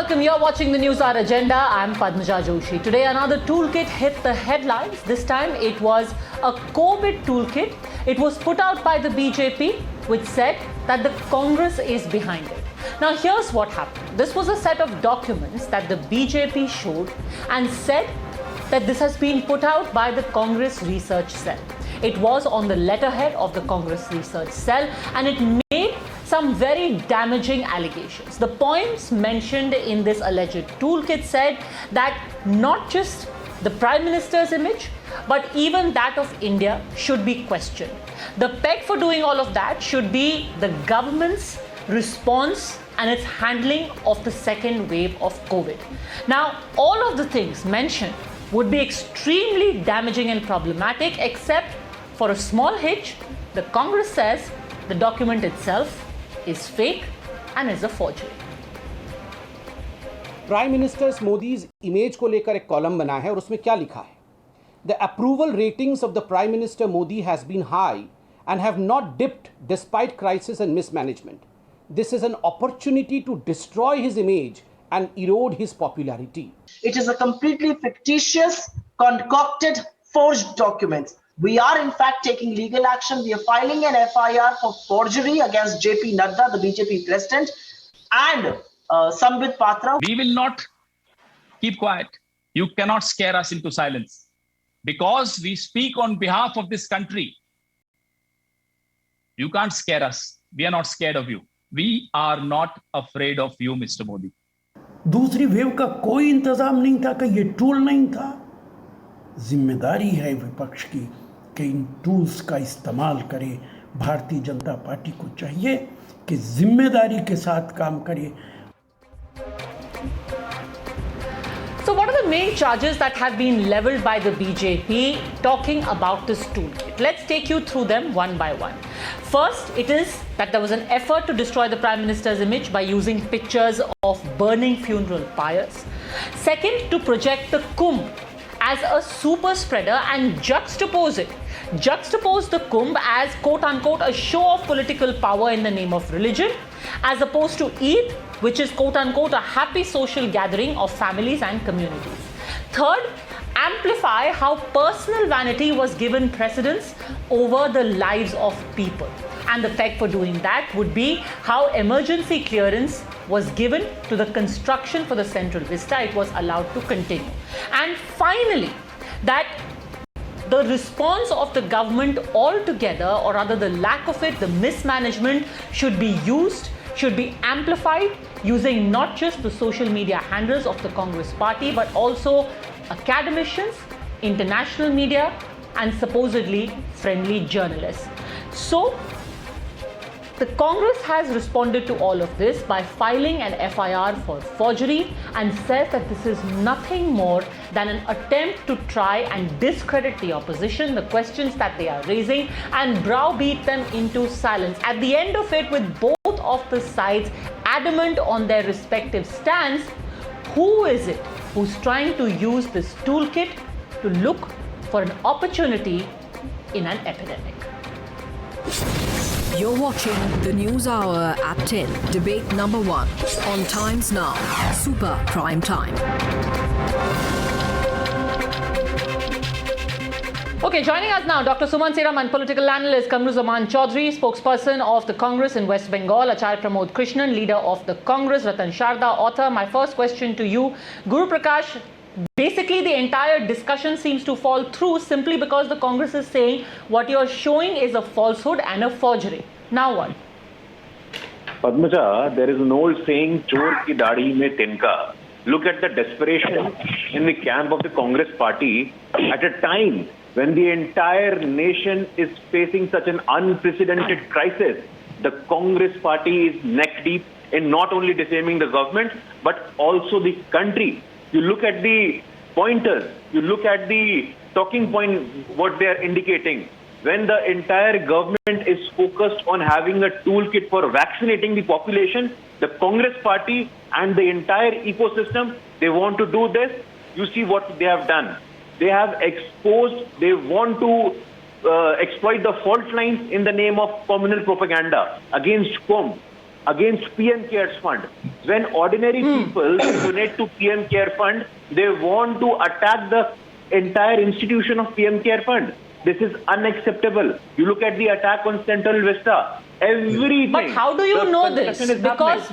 welcome. You're watching the News Hour Agenda. I'm Padmaja Joshi. Today, another toolkit hit the headlines. This time, it was a COVID toolkit. It was put out by the BJP, which said that the Congress is behind it. Now, here's what happened. This was a set of documents that the BJP showed and said that this has been put out by the Congress Research Cell. It was on the letterhead of the Congress Research Cell, and it made some very damaging allegations. The points mentioned in this alleged toolkit said that not just the Prime Minister's image, but even that of India should be questioned. The peg for doing all of that should be the government's response and its handling of the second wave of COVID. Now, all of the things mentioned would be extremely damaging and problematic, except for a small hitch. The Congress says the document itself is fake and is a forgery. Prime minister Modi's image को लेकर एक column बना है और उसमें क्या लिखा है? The approval ratings of the prime minister Modi has been high and have not dipped despite crisis and mismanagement. This is an opportunity to destroy his image and erode his popularity. It is a completely fictitious, concocted, forged document. We are in fact taking legal action. We are filing an FIR for forgery against JP Nadda, the BJP president, and Sambit Patra. We will not keep quiet. You cannot scare us into silence. Because we speak on behalf of this country, you can't scare us. We are not scared of you. We are not afraid of you, Mr. Modi. दूसरी wave का कोई इंतजाम नहीं था, कि ये tool नहीं था. जिम्मेदारी है विपक्ष की कि इन टूल्स का इस्तेमाल करे. भारतीय जनता पार्टी को चाहिए कि जिम्मेदारी के साथ काम करे. So what are the main charges that have been leveled by the BJP talking about this toolkit? Let's take you through them one by one. First, it is that there was an effort to destroy the Prime Minister's image by using pictures of burning funeral pyres. Second, to project the Kumbh as a super spreader and juxtapose the Kumbh as quote-unquote a show of political power in the name of religion, as opposed to Eid, which is quote-unquote a happy social gathering of families and communities. Third, amplify how personal vanity was given precedence over the lives of people. And the peg for doing that would be how emergency clearance was given to the construction for the Central Vista. It was allowed to continue. And finally, that the response of the government altogether, or rather the lack of it, the mismanagement, should be amplified using not just the social media handles of the Congress party, but also academicians, international media, and supposedly friendly journalists. So, the Congress has responded to all of this by filing an FIR for forgery and says that this is nothing more than an attempt to try and discredit the opposition, the questions that they are raising, and browbeat them into silence. At the end of it, with both of the sides adamant on their respective stands, who is it who's trying to use this toolkit to look for an opportunity in an epidemic? You're watching the News Hour at 10. Debate number 1 on Times Now. Super Prime Time. Okay, joining us now, Dr. Suman Seraman, political analyst, Kamruzaman Chaudhary, spokesperson of the Congress in West Bengal, Acharya Pramod Krishnan, leader of the Congress, Ratan Sharda, author. My first question to you, Guru Prakash. Basically, the entire discussion seems to fall through simply because the Congress is saying what you're showing is a falsehood and a forgery. Now what? Padmaja, there is an old saying, Chor ki daadi mein tinka. Look at the desperation in the camp of the Congress party at a time when the entire nation is facing such an unprecedented crisis. The Congress party is neck deep in not only defaming the government, but also the country. You look at the pointers, you look at the talking point, what they are indicating. When the entire government is focused on having a toolkit for vaccinating the population, the Congress party and the entire ecosystem, they want to do this. You see what they have done. They have exposed, they want to exploit the fault lines in the name of communal propaganda against Kumbh. against PM Cares Fund. When ordinary people donate to PM Care Fund, they want to attack the entire institution of PM Care Fund. This is unacceptable. You look at the attack on Central Vista. Everything. But how do you know this? Because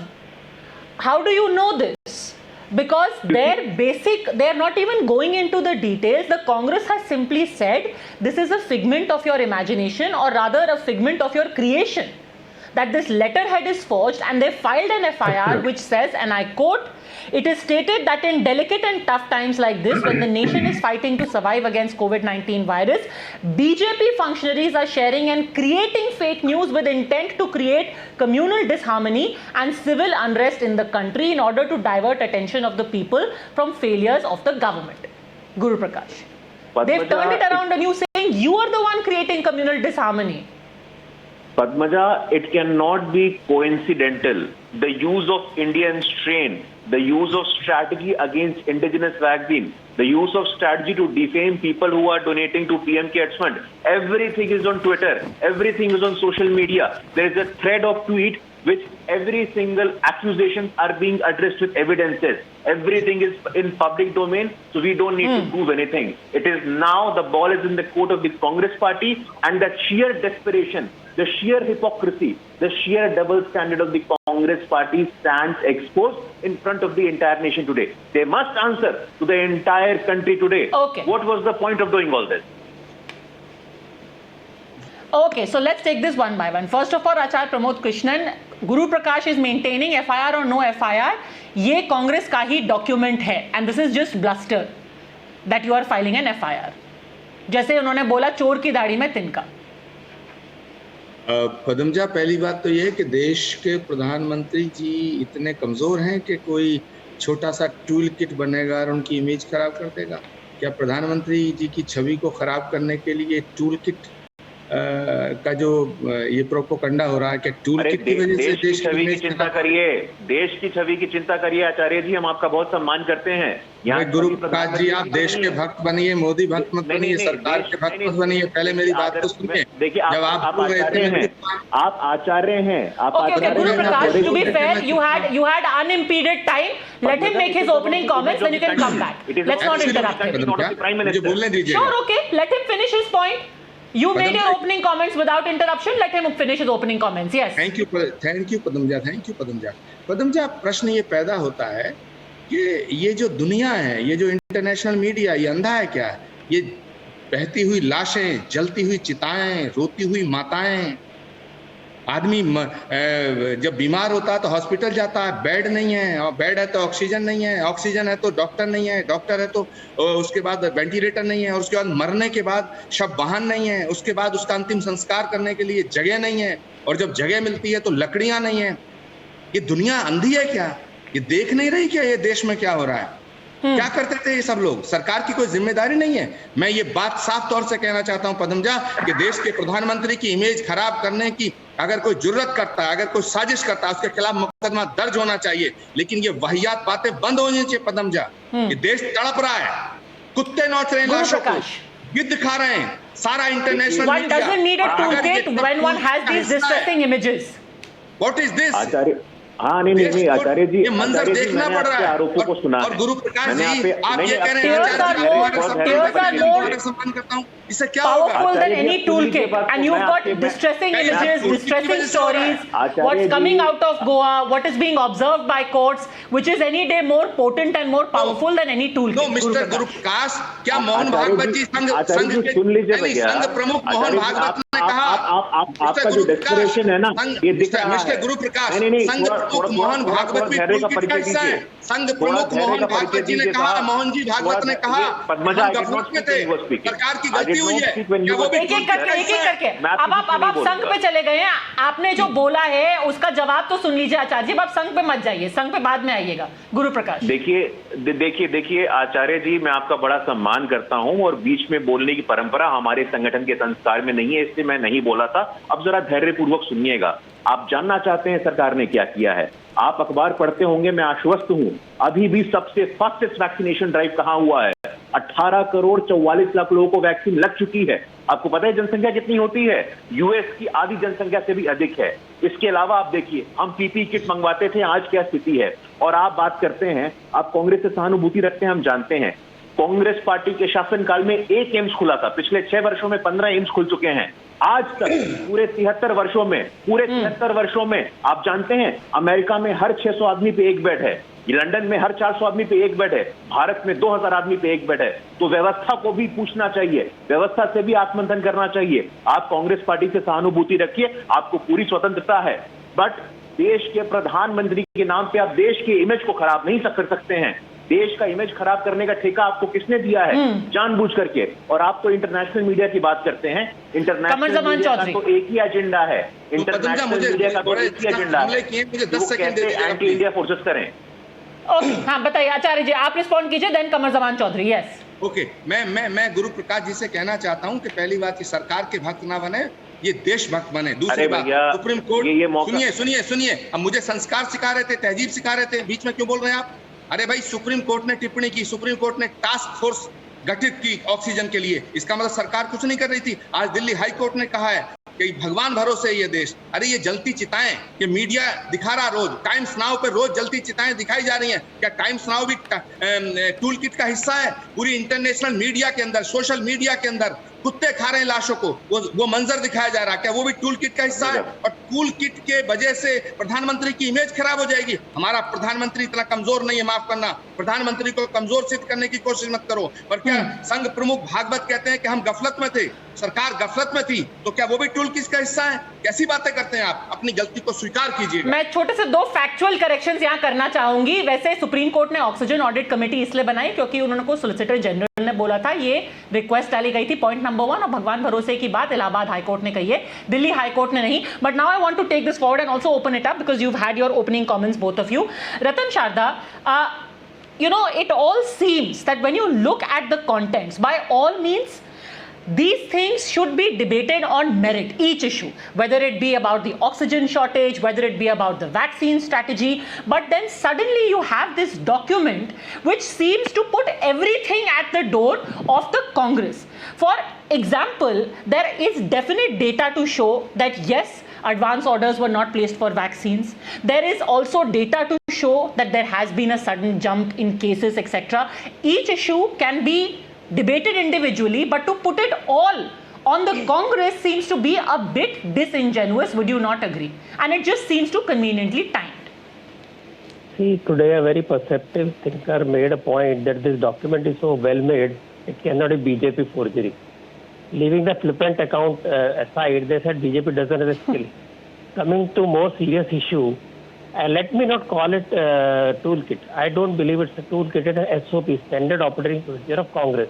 how do you know this? Because they're not even going into the details. The Congress has simply said this is a figment of your imagination, or rather a figment of your creation, that this letterhead is forged, and they filed an FIR which says, and I quote, "It is stated that in delicate and tough times like this, when the nation is fighting to survive against COVID-19 virus, BJP functionaries are sharing and creating fake news with intent to create communal disharmony and civil unrest in the country in order to divert attention of the people from failures of the government." Guru Prakash. They've turned it around on you, saying you are the one creating communal disharmony. Padmaja, it cannot be coincidental. The use of Indian strain, the use of strategy against indigenous vaccine, the use of strategy to defame people who are donating to PM Cares Fund. Everything is on Twitter. Everything is on social media. There is a thread of tweet which every single accusations are being addressed with evidences. Everything is in public domain, so we don't need to prove anything. It is now the ball is in the court of the Congress party, and the sheer desperation, the sheer hypocrisy, the sheer double standard of the Congress party stands exposed in front of the entire nation today. They must answer to the entire country today. Okay. What was the point of doing all this? Okay, so let's take this one by one. First of all, Acharya Pramod Krishnan, Guru Prakash is maintaining FIR or no FIR, ये कांग्रेस का ही document है, and this is just bluster that you are filing an FIR. जैसे उन्होंने बोला चोर की दाढ़ी में तिनका. पदमजा, पहली बात तो ये है कि देश के प्रधानमंत्री जी इतने कमजोर हैं कि कोई छोटा सा टूल किट बनेगा और उनकी इमेज खराब कर देगा? क्या प्रधानमंत्री जी की छवि को खराब करने के लिए टूल किट का जो ये प्रोपोगंडा हो रहा है, क्या टूल किट की वजह से देश की छवि की चिंता करिए? देश की छवि की चिंता करिए आचार्य जी, हम आपका बहुत सम्मान करते हैं। यहाँ गुरु प्रकाश जी, आप देश के भक्त बनिए, मोदी भक्त मत बनिए, सरकार के भक्त मत बनिए। पहले मेरी बात तो सुनिए। देखिए, आप आचार्य हैं, आप आचार्य हैं, आप Okay, Guru Prakash, to be fair, you had unimpeded time. Let him make his opening comments, then you can come back. Let's not interrupt him. मुझे बोलने दीजिए। Sure, okay. Let him finish his point. You made your opening comments without interruption. Let him finish his opening comments. Yes. Thank you Padmaja, thank you Padmaja. Padmaja, प्रश्न ये पैदा होता है कि ये जो दुनिया है, ये जो इंटरनेशनल मीडिया, ये अंधा है क्या? ये बहती हुई लाशें, जलती हुई चिताएं, रोती हुई माताएं, आदमी जब बीमार होता है तो हॉस्पिटल जाता है, बेड नहीं है, और बेड है तो ऑक्सीजन नहीं है, ऑक्सीजन है तो डॉक्टर नहीं है, डॉक्टर है तो उसके बाद वेंटिलेटर नहीं है, और उसके बाद मरने के बाद शव वाहन नहीं है, उसके बाद उसका अंतिम संस्कार करने के लिए जगह नहीं है, और जब जगह मिलती है तो लकड़ियां नहीं है। ये दुनिया अंधी है क्या? ये देख नहीं रही क्या ये देश में क्या हो रहा है? क्या करते थे ये सब लोग? सरकार की कोई जिम्मेदारी नहीं है? मैं ये बात साफ तौर से कहना चाहता हूं पदमजा कि देश के प्रधानमंत्री की इमेज खराब करने की अगर कोई जुर्रत करता है, अगर कोई साजिश करता है, उसके खिलाफ मुकदमा दर्ज होना चाहिए। लेकिन ये वाहियात बातें बंद होनी चाहिए पदमजा। ये देश तड़प रहा है, कुत्ते नोच रहे हैं लाशों को, युद्ध दिखा रहे हैं, सारा international One doesn't need a toolkit when one has these distressing images. What is this? हाँ, नहीं आचार्य जी, ये मंजर देखना पड़ रहा है। आरोपों को सुना और गुरु प्रकाश जी, आप ये कह रहे हैं सम्मान करता हूँ, इससे क्या होगा? Powerful than any toolkit, and you've got distressing images, distressing stories, what's coming out of Goa, what is being observed by courts, which is any day more potent and more powerful than any toolkit. No, Mr. Guru Prakash, क्या मोहन भागवत जी संघ प्रमुख मोहन भागवत ने कहा? आपका जो desperation है ना, ये दिख रहा है। मिस्टर गुरु प्रकाश, संघ प्रमुख मोहन भागवत भी टूलकिट का हिस्सा है। संघ प्रमुख मोहन भागवत जी ने कहा, मोहन जी भागवत ने कहा, सरकार की गलती हुई है। एक एक करके अब आप संघ पे चले गए हैं। आपने जो बोला है उसका जवाब तो सुन लीजिए आचार्य जी, अब आप संघ पे मत जाइए, संघ पे बाद में आइएगा। गुरु प्रकाश, देखिए आचार्य जी, मैं आपका बड़ा सम्मान करता हूं और बीच में बोलने की परंपरा हमारे संगठन के संस्कार में नहीं है, इसलिए मैं नहीं बोला था। अब जरा धैर्यपूर्वक सुनिएगा। आप जानना चाहते हैं सरकार ने क्या किया है? आप अखबार पढ़ते होंगे, मैं आश्वस्त हूं, अभी भी सबसे फास्टेस्ट वैक्सीनेशन ड्राइव कहां हुआ है? 18 करोड़ 44 लाख लोगों को वैक्सीन लग चुकी है। आपको पता है जनसंख्या कितनी होती है? यूएस की आधी जनसंख्या से भी अधिक है। इसके अलावा आप देखिए, हम पीपी किट मंगवाते थे, आज क्या स्थिति है। और आप बात करते हैं, आप कांग्रेस से सहानुभूति रखते हैं, हम जानते हैं। कांग्रेस पार्टी के शासनकाल में एक एम्स खुला था, पिछले 6 वर्षों में 15 एम्स खुल चुके हैं। आज तक पूरे 73 वर्षों में आप जानते हैं, अमेरिका में हर 600 आदमी पे एक बेड है, लंदन में हर 400 आदमी पे एक बेड है, भारत में 2000 आदमी पे एक बेड है। तो व्यवस्था को भी पूछना चाहिए, व्यवस्था से भी आत्ममंथन करना चाहिए। आप कांग्रेस पार्टी से सहानुभूति रखिए, आपको पूरी स्वतंत्रता है, बट देश के प्रधानमंत्री के नाम पे आप देश के इमेज को खराब नहीं कर सकते हैं। देश का इमेज खराब करने का ठेका आपको किसने दिया है? जानबूझ करके। और आप तो इंटरनेशनल मीडिया की बात करते हैं, इंटरनेशनल मीडिया का तो एक ही एजेंडा है, इंटरनेशनल मीडिया का तो एक ही एजेंडा है, एंटी इंडिया फोर्सेस करें। ओके, हाँ बताइए आचार्य जी, आप रिस्पॉन्ड कीजिए, देन कमर जमान चौधरी। यस, ओके, मैं गुरु प्रकाश जी से कहना चाहता हूं कि पहली बात, ये सरकार के भक्त ना बने, ये देशभक्त बने। दूसरी बात, सुप्रीम कोर्ट, सुनिए, अब मुझे संस्कार सिखा रहे थे, तहजीब सिखा रहे थे, बीच में क्यों बोल रहे हैं आप? अरे भाई, सुप्रीम कोर्ट ने टिप्पणी की, सुप्रीम कोर्ट ने टास्क फोर्स गठित की ऑक्सीजन के लिए, इसका मतलब सरकार कुछ नहीं कर रही थी। आज दिल्ली हाई कोर्ट ने कहा है कि भगवान भरोसे है ये देश। अरे ये जलती चिताएं, ये मीडिया दिखा रहा, रोज टाइम्स नाउ पे रोज जलती चिताएं दिखाई जा रही हैं। क्या टाइम्स नाउ भी टूल किट का हिस्सा है? पूरी इंटरनेशनल मीडिया के अंदर, सोशल मीडिया के अंदर कुत्ते खा रहे हैं लाशों को, वो मंजर दिखाया जा रहा है। क्या वो भी टूल किट का हिस्सा है? और टूल किट के वजह से प्रधानमंत्री की इमेज खराब हो जाएगी। हमारा प्रधानमंत्री इतना कमजोर नहीं है, माफ करना, प्रधानमंत्री को कमजोर सिद्ध करने की कोशिश मत करो। पर क्या संघ प्रमुख भागवत कहते हैं कि हम गफलत में थे, सरकार गफलत में थी, तो क्या वो भी टूल किट का हिस्सा है? कैसी बातें करते हैं आप? अपनी गलती को स्वीकार कीजिए। मैं छोटे से 2 फैक्चुअल करेक्शंस यहां करना चाहूंगी। वैसे सुप्रीम कोर्ट ने ऑक्सीजन ऑडिट कमेटी इसलिए बनाई क्योंकि उन्होंने को सोलिसिटर जनरल ने बोला था, ये रिक्वेस्ट डाली गई थी, पॉइंट नंबर 1। और भगवान भरोसे की बात इलाहाबाद हाई कोर्ट ने कही है, दिल्ली हाई कोर्ट ने नहीं। But now I want to take this forward and also open it up because you had your opening comments both of you. Ratan Sharda, you know, it all seems that when you look at the contents, by all means, these things should be debated on merit, each issue, whether it be about the oxygen shortage, whether it be about the vaccine strategy. But then suddenly you have this document which seems to put everything at the door of the Congress. For example, there is definite data to show that yes, advance orders were not placed for vaccines. There is also data to show that there has been a sudden jump in cases, etc. Each issue can be debated individually, but to put it all on the Congress seems to be a bit disingenuous. Would you not agree? And it just seems too conveniently timed. See, today a very perceptive thinker made a point that this document is so well made, it cannot be BJP forgery. Leaving the flippant account aside, they said BJP doesn't have a skill. Coming to more serious issue, let me not call it toolkit. I don't believe it's a toolkit. It's a SOP, Standard Operating Procedure of Congress.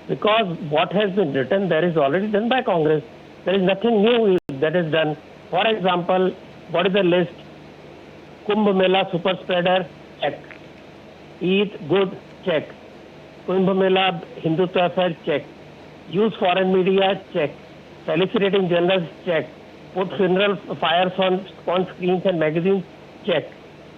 Because what has been written there is already done by Congress. There is nothing new that is done. For example, what is the list? Kumbh Mela super spreader, check. Eat good, check. Kumbh Mela Hindutva affair, check. Use foreign media, check. Felicitating journalists, check. Put funeral fires on screens and magazines, check.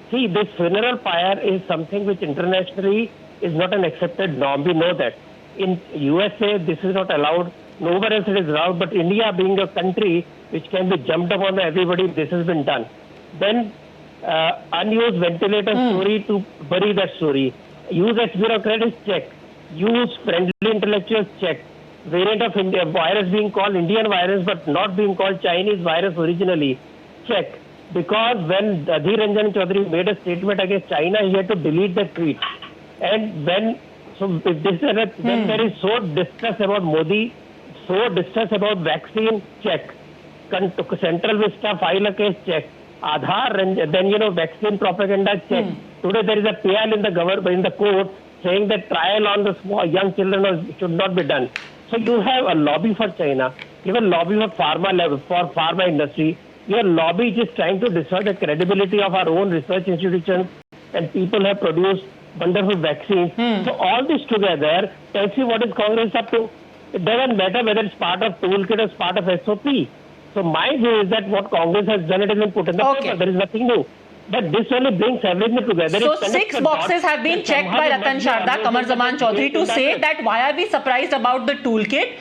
See, this funeral fire is something which internationally is not an accepted norm. We know that. In USA, this is not allowed. Nowhere else it is allowed. But India, being a country which can be jumped upon by everybody, this has been done. Then, unused ventilator story to bury that story. Use ex-bureaucrats, check. Use friendly intellectuals, check. Variant of India virus being called Indian virus but not being called Chinese virus originally, check. Because when Adhir Ranjan Chaudhary made a statement against China, he had to delete that tweet. And when there is so distress about Modi, so distress about vaccine, check. Central Vista file a case, check. Aadhaar, then vaccine propaganda, check. Today there is a PL in the government, in the court, saying that trial on the small young children should not be done. So you have a lobby for China, you have a lobby for pharma industry, your lobby is trying to destroy the credibility of our own research institutions, and people have produced wonderful vaccines. So all this together tells you what is Congress up to. It doesn't matter whether it's part of toolkit or it's part of SOP. So my view is that what Congress has done, it has been put in the paper. There is nothing new. But this only brings everything together. So 6 boxes have been checked by Ratan Sharda, Kamar Zaman Chaudhary to say that why are we surprised about the toolkit?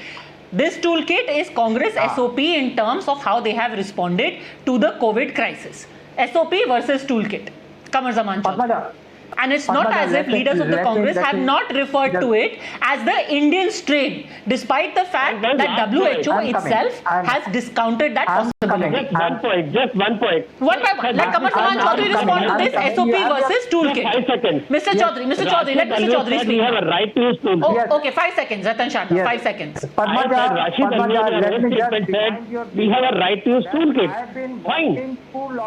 This toolkit is Congress SOP in terms of how they have responded to the COVID crisis. SOP versus toolkit. Qamar Zaman Chaudhary. And it's not as if leaders of the Congress have not referred to it as the Indian strain, despite the fact that WHO itself has discounted that possibility. Just one point. One by one. Let Qamar Zaman Chaudhary respond to this SOP versus toolkit. 5 seconds. Mr. Chaudhary, let Mr. Chaudhary speak. We have a right to use toolkit. Oh, okay, 5 seconds. Ratan Sharda, 5 seconds. Rashid Anjum said we have a right to use toolkit. Fine.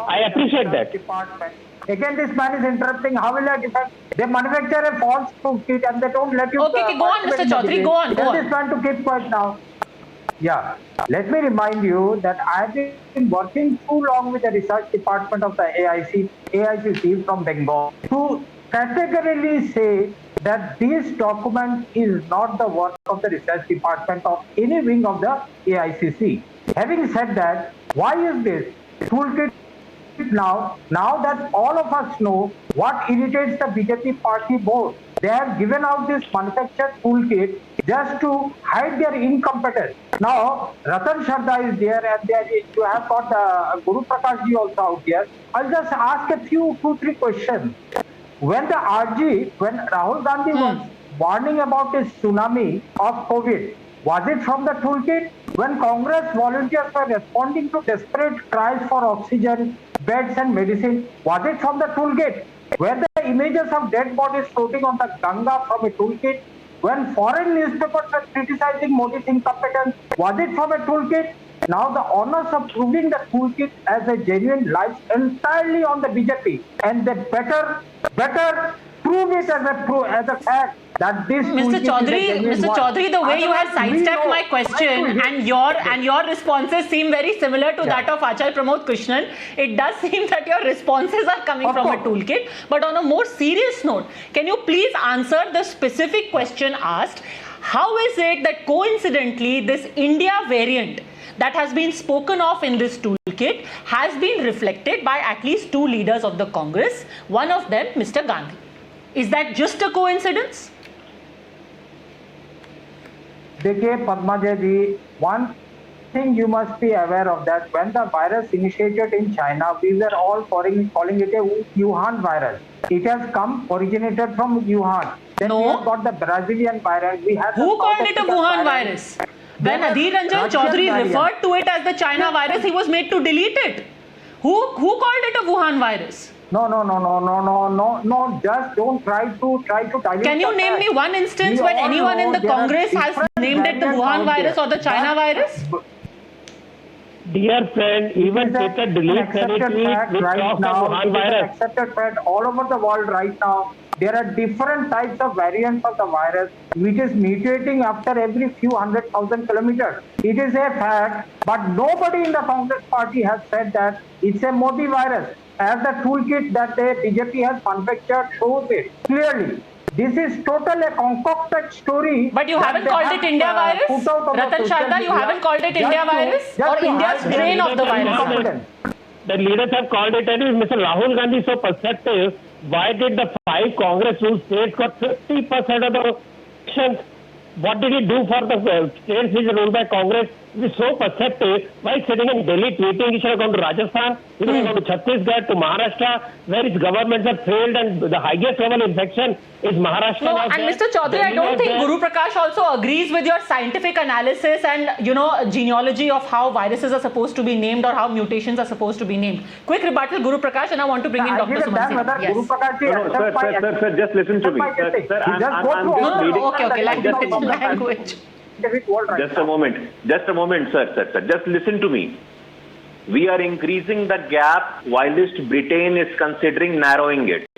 I appreciate that. Again, this man is interrupting. How will I defend? They manufacture a false toolkit and they don't let you. Okay, go on, Mr. Chaudhary. Go on. Tell this man to keep quiet now. Yeah. Let me remind you that I have been working too long with the research department of the AICC from Bengal to categorically say that this document is not the work of the research department of any wing of the AICC. Having said that, why is this toolkit now that all of us know what irritates the BJP party more? They have given out this manufactured toolkit just to hide their incompetence. Now, Ratan Sharda is there and you have got Guru Prakash ji also out here. I'll just ask a few 2-3 questions. When Rahul Gandhi was warning about a tsunami of COVID, was it from the toolkit? When Congress volunteers were responding to desperate cries for oxygen, beds and medicine, was it from the toolkit? Were the images of dead bodies floating on the Ganga from a toolkit? When foreign newspapers were criticizing Modi's incompetence, was it from a toolkit? Now the honors of proving the toolkit as a genuine lies entirely on the BJP, and they better prove it as a fact that this Mr. Chaudhary, the way you have sidestepped my question and your responses seem very similar to that of Acharya Pramod Krishnan. It does seem that your responses are coming from a toolkit. But on a more serious note, can you please answer the specific question asked? How is it that coincidentally this India variant that has been spoken of in this toolkit has been reflected by at least 2 leaders of the Congress, one of them Mr. Gandhi? Is that just a coincidence? देखिए पद्माजा जी, one thing you must be aware of that when the virus initiated in China, we were all calling it a Wuhan virus. It has originated from Wuhan. Then we have got the Brazilian virus. Who called it a Wuhan virus? When Adhir Ranjan Chaudhary referred to it as the China virus, he was made to delete it. Who called it a Wuhan virus? No. Just don't try to dilute. Can you name me one instance when anyone in the Congress has named it the Wuhan virus or the China virus? Dear friend, even Twitter deletes any tweet which talks of Wuhan virus. Accepted fact all over the world right now. There are different types of variants of the virus which is mutating after every few 100,000 kilometers. It is a fact, but nobody in the Congress party has said that it's a Modi virus. As the toolkit that the BJP has manufactured shows it clearly. This is totally a concocted story. But you haven't called it India virus? Ratan Sharda, you haven't called it India virus or India's strain of the virus? The leaders have called it, and if Mr. Rahul Gandhi is so perceptive, why did the 5 Congress ruled states got 50% of the elections? What did he do for the states which are ruled by Congress? He is so perceptive. Why sitting in Delhi tweeting? He should have gone to Rajasthan, he should have gone to Chhattisgarh, to Maharashtra, where his governments have failed and the highest level infection is Maharashtra. No, and Mr. Chaudhary, I don't think Guru Prakash also agrees with your scientific analysis and, genealogy of how viruses are supposed to be named or how mutations are supposed to be named. Quick rebuttal, Guru Prakash, and I want to bring in Dr. Suman Singh. Yes. Sir, just listen to me. Sir, I'm Okay, language. Just a moment, sir. Just listen to me. We are increasing the gap whilst Britain is considering narrowing it.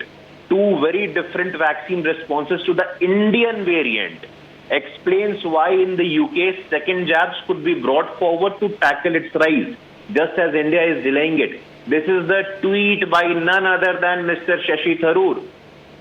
2 very different vaccine responses to the Indian variant explains why in the UK second jabs could be brought forward to tackle its rise, just as India is delaying it. This is the tweet by none other than Mr. Shashi Tharoor,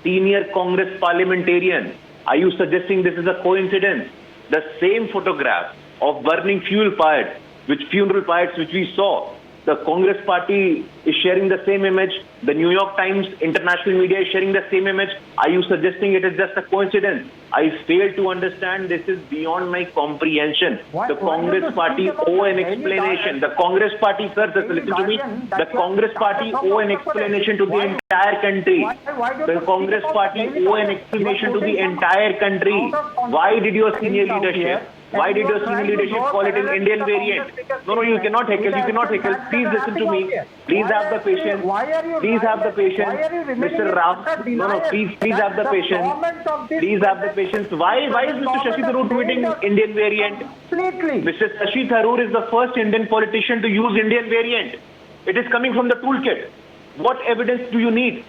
senior Congress parliamentarian. Are you suggesting this is a coincidence? The same photograph of burning funeral pyres which we saw The Congress party is sharing the same image. The New York Times, international media is sharing the same image. Are you suggesting it is just a coincidence? I fail to understand. This is beyond my comprehension. The Congress party owe an explanation. The Congress party, sir, just listen to me. The Congress party owe an explanation to the entire country. The Congress party owe an explanation to the entire country. Why did your senior leadership? Why did your senior leadership call it an Indian variant? No, you cannot heckle. You cannot heckle. Please listen to me. Please have the patience. Please have the patience. Mr. Ram. No, please have the patience. Please have the patience. Why is Mr. Shashi Tharoor tweeting Indian variant? Mr. Shashi Tharoor is the first Indian politician to use Indian variant. It is coming from the toolkit. What evidence do you need?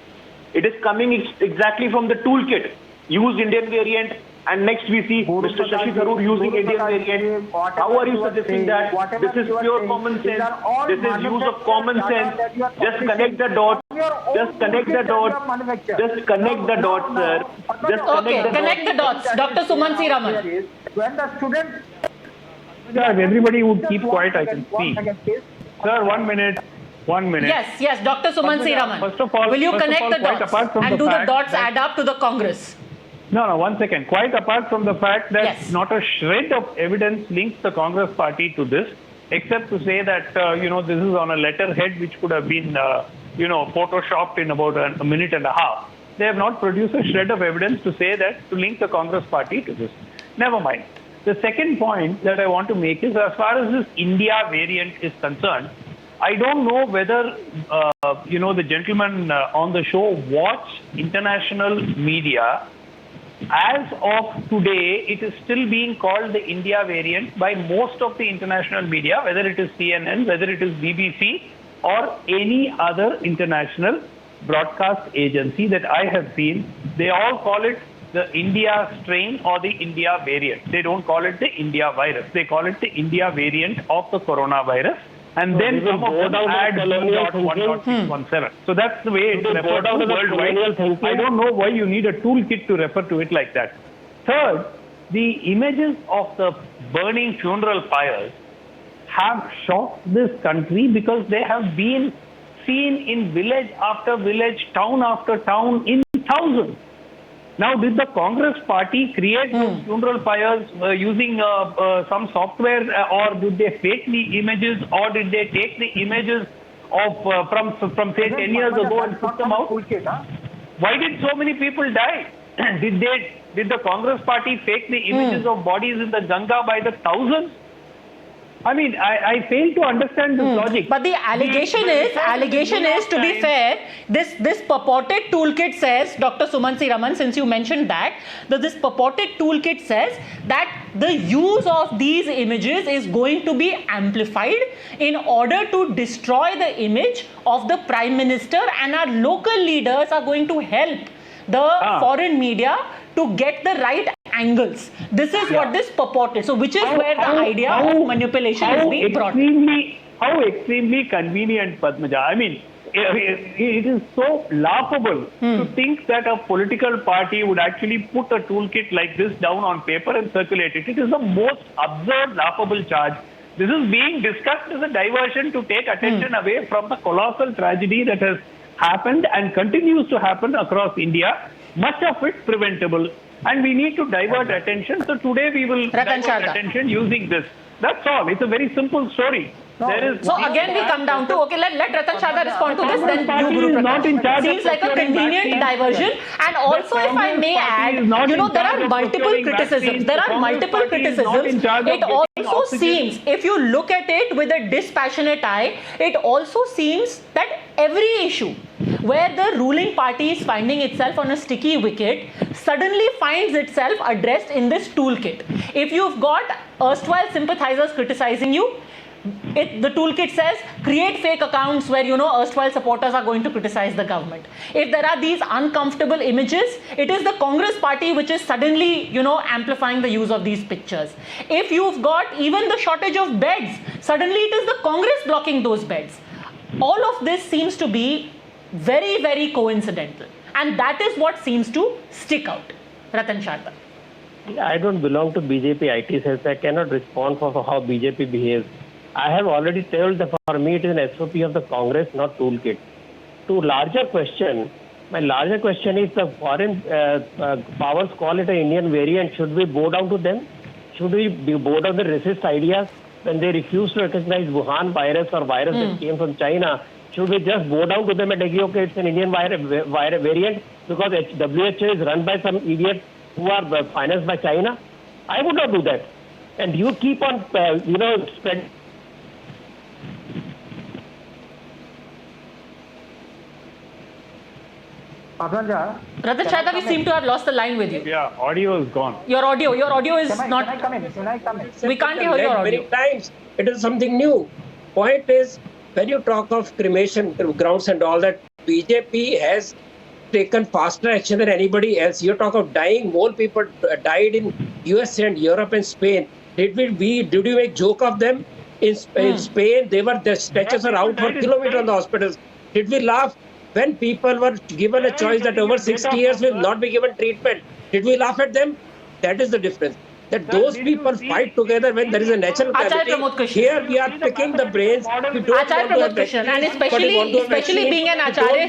It is coming exactly from the toolkit. Use Indian variant. And next we see Mr. Shashi Tharoor using Indian variant. How are you suggesting that? This is pure common sense. This is use of common sense. Just connect the dots. Just connect the dots. Just connect the dots, sir. Just connect the dots. Dr. Sumansi Raman. When the students... Sir, everybody would keep quiet, I can see. Sir, 1 minute. 1 minute. Yes, Dr. Sumansi Raman. First of all, will you connect the dots and do the dots add up to the Congress? No, 1 second. Quite apart from the fact that not a shred of evidence links the Congress party to this, except to say that, this is on a letterhead which could have been, photoshopped in about a minute and a half. They have not produced a shred of evidence to say that, to link the Congress party to this. Never mind. The second point that I want to make is, as far as this India variant is concerned, I don't know whether, the gentleman on the show watched international media. As of today, it is still being called the India variant by most of the international media, whether it is CNN, whether it is BBC, or any other international broadcast agency that I have seen. They all call it the India strain or the India variant. They don't call it the India virus. They call it the India variant of the coronavirus. And then some of them add 1.617. So that's the way it's referred to worldwide. I don't know why you need a toolkit to refer to it like that. Third, the images of the burning funeral pyres have shocked this country because they have been seen in village after village, town after town in thousands. Now, did the Congress party create those funeral pyres using some software, or did they fake the images, or did they take the images of from say 10 years ago and put them out? Why did so many people die? Did the Congress party fake the images of bodies in the Ganga by the thousands? I mean, I fail to understand this logic. But the allegation is, to be fair, this purported toolkit says, Dr. Sumansi Raman, since you mentioned that this purported toolkit says that the use of these images is going to be amplified in order to destroy the image of the Prime Minister, and our local leaders are going to help the foreign media to get the right angles. This is what this purported. So which is where the idea of manipulation is being brought. How extremely convenient, Padmaja. I mean, it is so laughable to think that a political party would actually put a toolkit like this down on paper and circulate it. It is the most absurd, laughable charge. This is being discussed as a diversion to take attention away from the colossal tragedy that has happened and continues to happen across India, much of it preventable. And we need to divert attention. So today we will divert attention using this. That's all. It's a very simple story. So again we come down to, let Ratan Sharda respond to this, then you, Guru Prakash. Seems like a convenient diversion. And also, if I may add, there are multiple criticisms. It also seems, if you look at it with a dispassionate eye, it also seems that every issue where the ruling party is finding itself on a sticky wicket suddenly finds itself addressed in this toolkit. If you've got erstwhile sympathizers criticizing you, the toolkit says create fake accounts where erstwhile supporters are going to criticize the government. If there are these uncomfortable images, it is the Congress party which is suddenly amplifying the use of these pictures. If you've got even the shortage of beds, suddenly it is the Congress blocking those beds. All of this seems to be very, very coincidental, and that is what seems to stick out. Ratan Sharda. I don't belong to BJP IT cells. I cannot respond for how BJP behaves. I have already told that for me it is an SOP of the Congress, not toolkit. To larger question, my larger question is the foreign powers call it an Indian variant. Should we bow down to them? Should we bow down the racist ideas when they refuse to recognize Wuhan virus or virus that came from China? Should we just bow down to them and agree, okay, it's an Indian variant because WHO is run by some idiots who are financed by China? I would not do that. And you keep on, spread. Ratan Shah, we seem to have lost the line with you. Yeah, audio is gone. Your audio is not. Can I come in? Can I come in? We can't hear your audio. Many times it is something new. Point is, when you talk of cremation grounds and all that, BJP has taken faster action than anybody else. You talk of dying, more people died in US and Europe and Spain. Did we make joke of them? In Spain, the stretchers are out for kilometers on the hospitals. Did we laugh? When people were given a choice that over 60 years will not be given treatment, did we laugh at them? That is the difference. That those people fight together when there is a natural calamity. Here we are picking the brains. We don't Acharya Pramod Krishnan, and especially being an Acharya,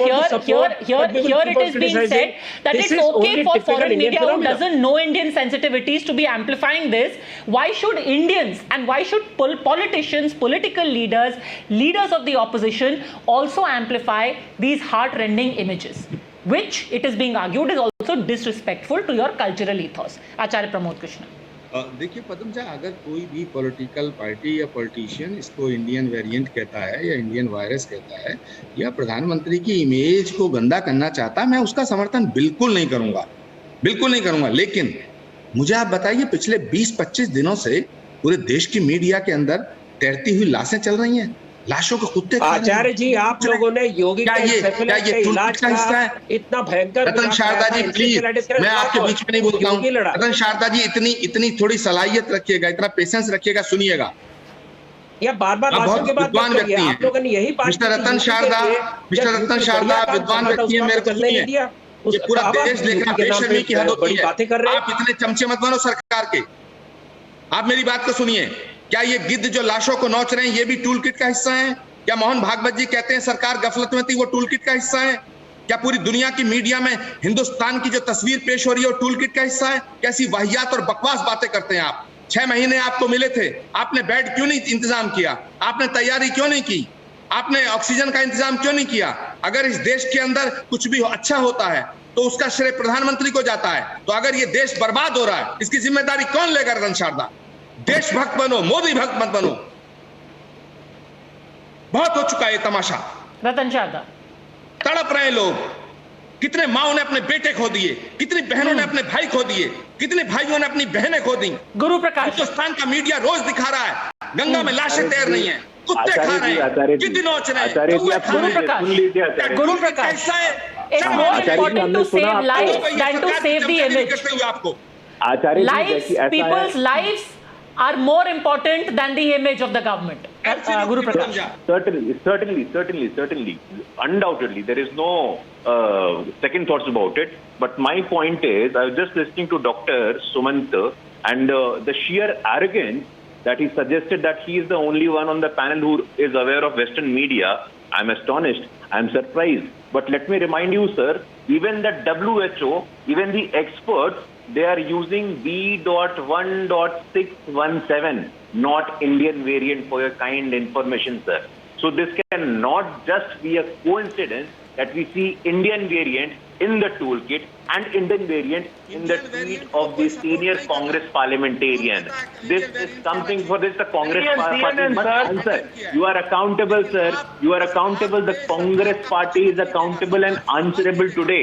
here it is being said that it's okay for foreign media who doesn't know Indian sensitivities to be amplifying this. Why should Indians and why should politicians, political leaders, leaders of the opposition also amplify these heart-rending images, which it is being argued is also disrespectful to your cultural ethos? Acharya Pramod Krishnan. देखिए पदमजा, अगर कोई भी political party या politician इसको Indian variant कहता है या Indian virus कहता है या प्रधानमंत्री की इमेज को गंदा करना चाहता है, मैं उसका समर्थन बिल्कुल नहीं करूंगा। लेकिन मुझे आप बताइए, पिछले 20-25 दिनों से पूरे देश की मीडिया के अंदर तैरती हुई लाशें चल रही हैं, लाशों को कुत्ते खा रहे हैं। आचार्य जी, आप लोगों ने योगी का इलाज का हिस्सा है? इतना भयंकर। रतन शारदा जी प्लीज, मैं आपके बीच में नहीं बोलता हूँ। रतन शारदा जी इतनी थोड़ी सलाहियत रखिएगा, इतना पेशेंस रखिएगा, सुनिएगा। या बार-बार बहुत विद्वान व्यक्ति हैं आप लोगों ने यही बात। मिस्टर रतन शारदा विद्वान व्यक्ति हैं, मेरे को सुनिए। ये पूरा देश देख रहा है, बेशर्मी की हद होती है। आप इतने चमचे मत बनो सरकार के। आप मेरी बात को सुनिए। क्या ये गिद्ध जो लाशों को नोच रहे हैं ये भी टूल किट का हिस्सा है? क्या मोहन भागवत जी कहते हैं सरकार गफलत में थी, वो टूल किट का हिस्सा है? क्या पूरी दुनिया की मीडिया में हिंदुस्तान की जो तस्वीर पेश हो रही है वो टूल किट का हिस्सा है? कैसी वाहियात और बकवास बातें करते हैं आप। 6 महीने आपको मिले थे, आपने बेड क्यों नहीं इंतजाम किया? आपने तैयारी क्यों नहीं की? आपने ऑक्सीजन का इंतजाम क्यों नहीं किया? अगर इस देश के अंदर कुछ भी अच्छा होता है तो उसका श्रेय प्रधानमंत्री को जाता है। तो अगर ये देश बर्बाद हो रहा है, इसकी जिम्मेदारी कौन लेगा? रतन शारदा, देशभक्त बनो, मोदी भक्त मत बनो। बहुत हो चुका है तमाशा। रतन शारदा, तड़प रहे लोग। कितने माओं ने अपने बेटे खो दिए, कितनी बहनों ने अपने भाई खो दिए, कितने भाइयों ने अपनी बहनें खो दी। गुरु प्रकाश, हिंदुस्तान का मीडिया रोज दिखा रहा है गंगा में लाशें तैर रही हैं, कुत्ते खा रहे हैं, गिद्ध नोच रहे हैं। गुरु प्रकाश, it's more important to save lives than to save the image. Lives, people's lives are more important than the image of the government. Guru Prakash. Certainly. Undoubtedly, there is no second thoughts about it. But my point is, I was just listening to Dr. Sumant and the sheer arrogance that he suggested that he is the only one on the panel who is aware of Western media. I'm astonished. I'm surprised. But let me remind you, sir, even the WHO, even the experts, they are using B.1.617, not Indian variant, for your kind information, sir. So this cannot just be a coincidence that we see Indian variant in the toolkit and Indian variant in the tweet of the senior Congress parliamentarian. This is something for this the Congress party must answer. You are accountable, sir. You are accountable. The Congress party is accountable and answerable today.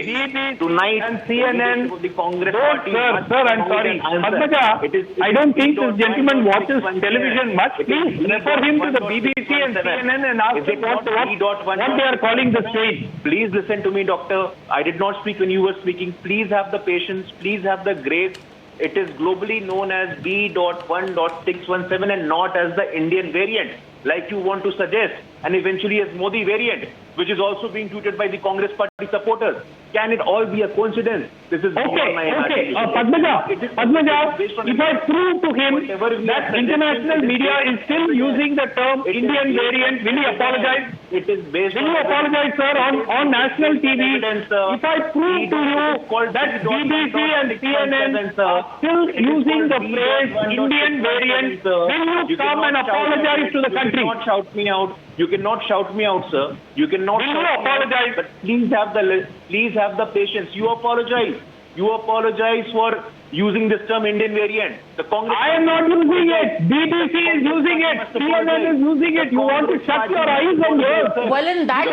Tonight, and CNN, the Congress party. Sir, I'm sorry. Padmaja, I don't think this gentleman watches television much. Please refer him to the BBC and CNN and ask him what they are calling the state. Please listen to me, doctor. I did not speak when you were speaking. Please have the patience. Please have the grace. It is globally known as B.1.617 and not as the Indian variant, like you want to suggest, and eventually as Modi variant, which is also being tweeted by the Congress party supporters. Can it all be a coincidence? This is beyond my imagination. Padmaja, if I prove to him that international media is still using the term Indian variant, will he apologize? It is based Will you apologize, sir, on national TV? If I prove to you that BBC and CNN are still using the phrase Indian variant, will you come and apologize to the country? You cannot shout me out. You cannot shout me out, sir. You cannot apologize. But please have the patience. You apologize. You apologize for using this term Indian variant. The Congress. I am not using it. BBC is using it. CNN is using it. You want to shut your eyes on yours. Well, in that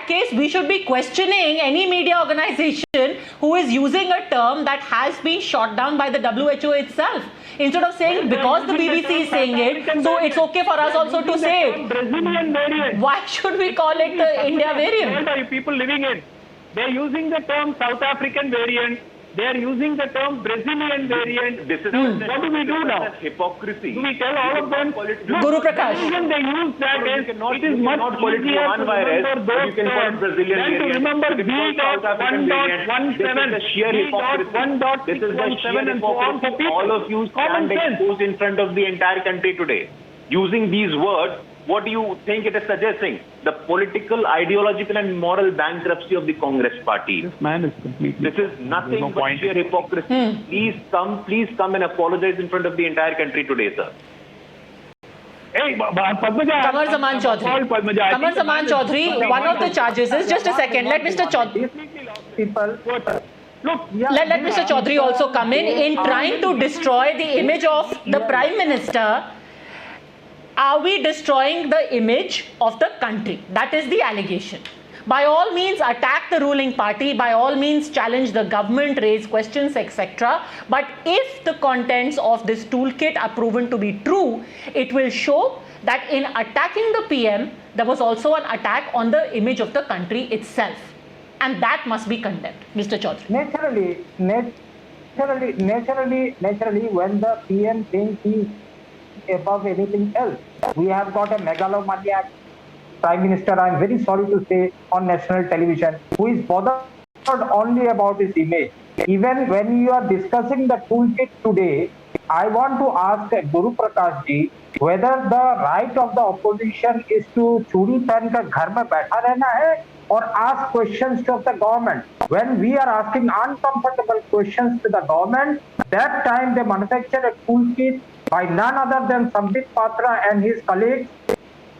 case, we should be questioning any media organization who is using a term that has been shot down by the WHO itself. Instead of saying because the BBC is saying it, so it's okay for us also to say it. Brazilian variant. Why should we call it the India variant? What are you people living in? They're using the term South African variant. They are using the term Brazilian variant. This is what do we do now? Hypocrisy. Do we tell all of them? Guru Prakash. The reason they use that is it is much easier to remember those terms than to remember B.1.17, B.1.617 and so on for people. All of you stand exposed in front of the entire country today. Using these words, what do you think it is suggesting? The political, ideological and moral bankruptcy of the Congress party. This man is completely... This is nothing but sheer hypocrisy. Please come and apologize in front of the entire country today, sir. Hey, Padmaja. Kamar Zaman Chaudhary. Kamar Zaman Chaudhary, one of the charges is, just a second, let Mr. Chaudhary... Let Mr. Chaudhary also come in trying to destroy the image of the Prime Minister. Are we destroying the image of the country? That is the allegation. By all means, attack the ruling party. By all means, challenge the government, raise questions, etc. But if the contents of this toolkit are proven to be true, it will show that in attacking the PM, there was also an attack on the image of the country itself. And that must be condemned. Mr. Chaudhary. Naturally, when the PM thinks he above anything else. We have got a megalomaniac Prime Minister, I am very sorry to say, on national television, who is bothered only about his image. Even when you are discussing the toolkit today, I want to ask Guru Prakash ji whether the right of the opposition is to chudi pehen kar ghar mein baitha rehna hai or ask questions to the government. When we are asking uncomfortable questions to the government, that time they manufacture a toolkit by none other than Sambit Patra and his colleagues,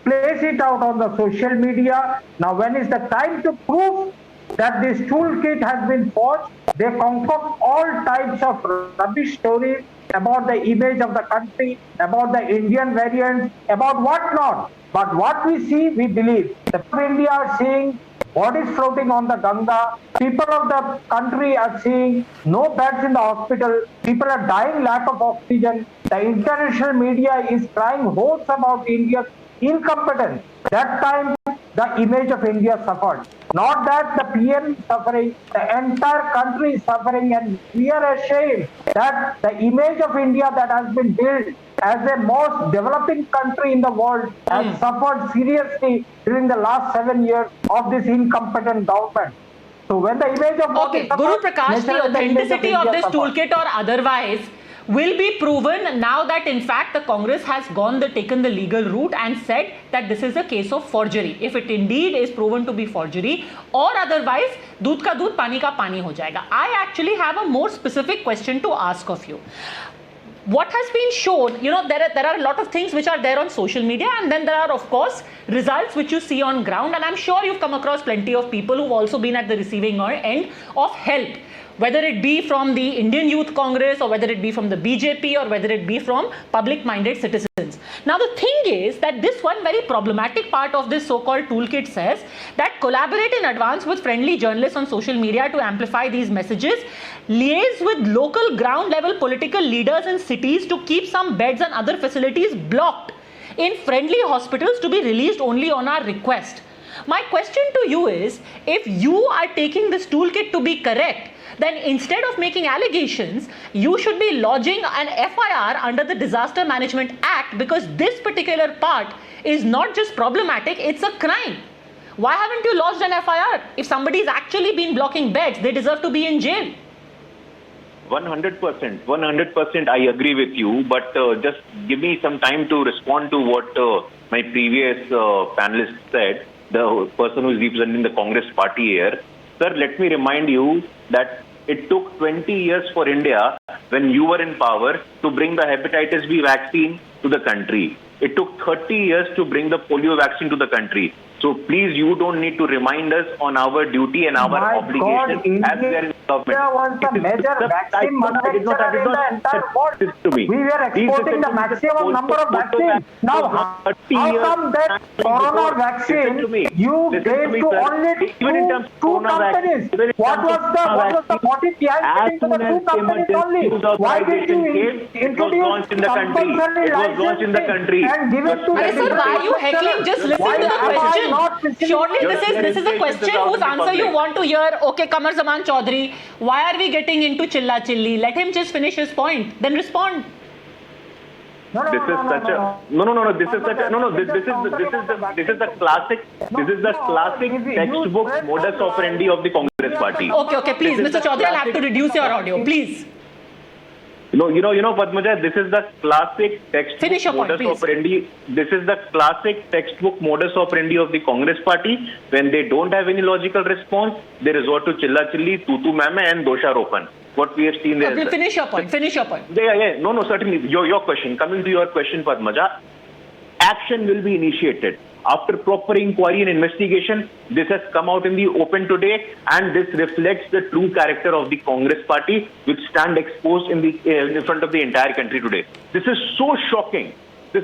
place it out on the social media. Now when is the time to prove that this toolkit has been forged? They concoct all types of rubbish stories about the image of the country, about the Indian variants, about what not. But what we see, we believe. The people of India are seeing bodies floating on the Ganga. People of the country are seeing no beds in the hospital. People are dying lack of oxygen. The international media is crying hoarse about India's incompetence. That time, the image of India suffered. Not that the PM is suffering, the entire country is suffering, and we are ashamed that the image of India that has been built as the most developing country in the world has suffered seriously during the last 7 years of this incompetent government. So when the image of Guru Prakash, the authenticity of this toolkit or otherwise will be proven now that in fact the Congress has taken the legal route and said that this is a case of forgery. If it indeed is proven to be forgery or otherwise, दूध का दूध पानी का पानी हो जाएगा. I actually have a more specific question to ask of you. What has been shown, there are a lot of things which are there on social media, and then there are of course results which you see on ground, and I'm sure you've come across plenty of people who've also been at the receiving end of help, whether it be from the Indian Youth Congress or whether it be from the BJP or whether it be from public-minded citizens. Now the thing is that this one very problematic part of this so-called toolkit says that collaborate in advance with friendly journalists on social media to amplify these messages, liaise with local ground level political leaders in cities to keep some beds and other facilities blocked in friendly hospitals to be released only on our request. My question to you is, if you are taking this toolkit to be correct, then instead of making allegations, you should be lodging an FIR under the Disaster Management Act, because this particular part is not just problematic, it's a crime. Why haven't you lodged an FIR? If somebody's actually been blocking beds, they deserve to be in jail. 100%, I agree with you, but just give me some time to respond to what my previous panelist said, the person who is representing the Congress party here. Sir, let me remind you that it took 20 years for India, when you were in power, to bring the hepatitis B vaccine to the country. It took 30 years to bring the polio vaccine to the country. So please, you don't need to remind us on our duty and our obligation as we are in government. India was the major vaccine manufacturer in the entire world. We were exporting the maximum number of vaccines. Now, how come that corona vaccine you gave to only two companies? What was the motive behind giving to the two companies only? Why did you introduce compulsory licensing and give it to the sir, why are you heckling? Just listen to the question. Surely this is a question whose answer you want to hear. Okay, Qamar Zaman Chaudhary, why are we getting into chilla chilli? Let him just finish his point, then respond. This is the classic textbook modus operandi of the Congress party. Okay, please, Mr. Chaudhary, I'll have to reduce your audio, please. You know, Padmaja, this is the classic textbook modus operandi. This is the classic textbook modus operandi of the Congress party. When they don't have any logical response, they resort to chilla chilli, tutu mama, and dosharopan. What we have seen there. Okay, finish your point. Yeah. No, certainly. Your question. Coming to your question, Padmaja, action will be initiated. After proper inquiry and investigation, this has come out in the open today, and this reflects the true character of the Congress party, which stand exposed in front of the entire country today. This is so shocking. They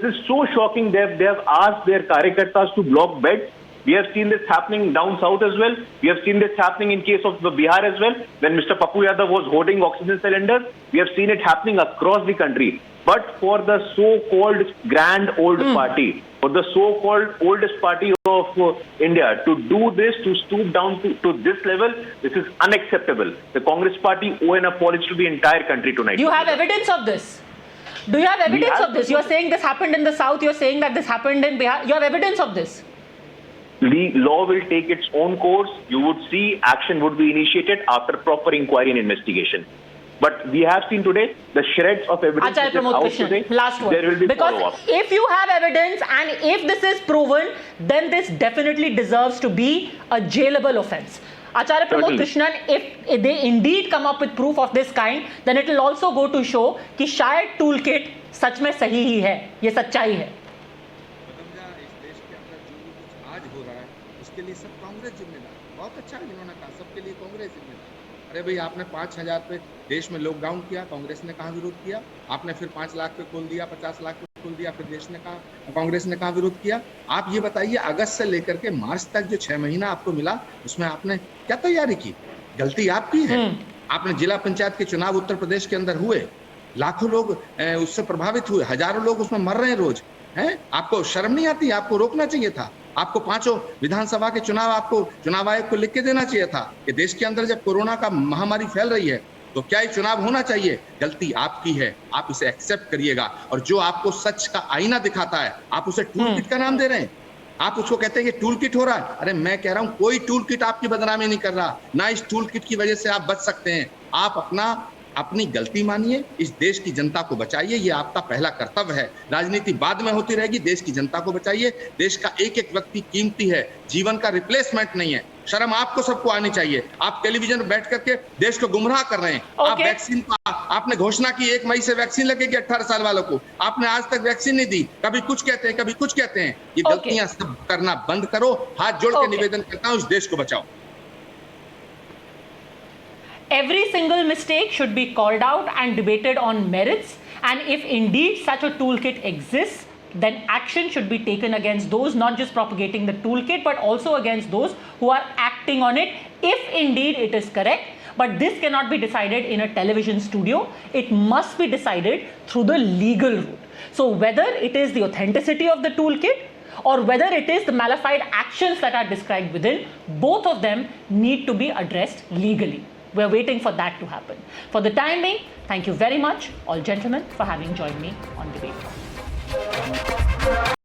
have asked their karyakartas to block beds. We have seen this happening down south as well. We have seen this happening in case of the Bihar as well. When Mr. Papu Yadav was hoarding oxygen cylinders, we have seen it happening across the country. But for the so-called grand old party, for the so-called oldest party of India to do this, to stoop down to this level, this is unacceptable. The Congress party owe an apology to the entire country tonight. Do you have evidence of this? Do you have evidence of this? You are saying this happened in the south. You are saying that this happened in Bihar. You have evidence of this? The law will take its own course. You would see action would be initiated after proper inquiry and investigation. But we have seen today the shreds of evidence. Acharya Pramod Krishnan, last word. There will be because if you have evidence and if this is proven, then this definitely deserves to be a jailable offence. Acharya Pramod Krishnan, if they indeed come up with proof of this kind, then it will also go to show कि शायद toolkit सच में सही ही है, ये सच्चाई है. उसके लिए सब कांग्रेस जिम्मेदार. बहुत अच्छा इन्होंने कहा, सबके लिए कांग्रेस जिम्मेदार. अरे भाई, आपने 5,000 पे देश में लॉकडाउन किया, कांग्रेस ने कहा विरोध किया. आपने फिर 5 लाख पे खोल दिया, 50 लाख पे खोल दिया, फिर देश ने कहा, कांग्रेस ने कहा विरोध किया. आप ये बताइए, अगस्त से लेकर के मार्च तक जो 6 महीना आपको मिला, उसमें आपने क्या तैयारी की? गलती आपकी है. आपने जिला पंचायत के चुनाव उत्तर प्रदेश के अंदर हुए, लाखों लोग उससे प्रभावित हुए, हजारों लोग उसमें मर रहे हैं रोज. हैं? आपको शर्म नहीं आती? आपको रोकना चाहिए था. आपको 5 विधानसभा के चुनाव आपको चुनाव आयोग को लिख के देना चाहिए था कि देश के अंदर जब कोरोना का महामारी फैल रही है तो क्या ये चुनाव होना चाहिए. गलती आपकी है, आप इसे एक्सेप्ट करिएगा. और जो आपको सच का आईना दिखाता है, आप उसे टूल किट का नाम दे रहे हैं. आप उसको कहते हैं कि टूल किट हो रहा है. अरे मैं कह रहा हूं, कोई टूल किट आपकी बदनामी नहीं कर रहा. ना इस टूल किट की वजह से आप बच सकते हैं. आप अपनी गलती मानिए, इस देश की जनता को बचाइए. ये आपका पहला कर्तव्य है. राजनीति बाद में होती रहेगी. देश की जनता को बचाइए. देश का एक एक व्यक्ति कीमती है, जीवन का रिप्लेसमेंट नहीं है. शर्म आपको सबको आनी चाहिए. आप टेलीविजन पर बैठ करके देश को गुमराह कर रहे हैं. आप वैक्सीन का आपने घोषणा की 1 मई से वैक्सीन लगेगी 18 साल वालों को. आपने आज तक वैक्सीन नहीं दी. कभी कुछ कहते हैं, कभी कुछ कहते हैं. ये गलतियां सब करना बंद करो. हाथ जोड़ के निवेदन करता हूं, इस देश को बचाओ. Every single mistake should be called out and debated on merits, and if indeed such a toolkit exists, then action should be taken against those not just propagating the toolkit but also against those who are acting on it, if indeed it is correct. But this cannot be decided in a television studio. It must be decided through the legal route. So whether it is the authenticity of the toolkit, or whether it is the malified actions that are described within, both of them need to be addressed legally. We're waiting for that to happen. For the time being, thank you very much, all gentlemen, for having joined me on Debate Talk.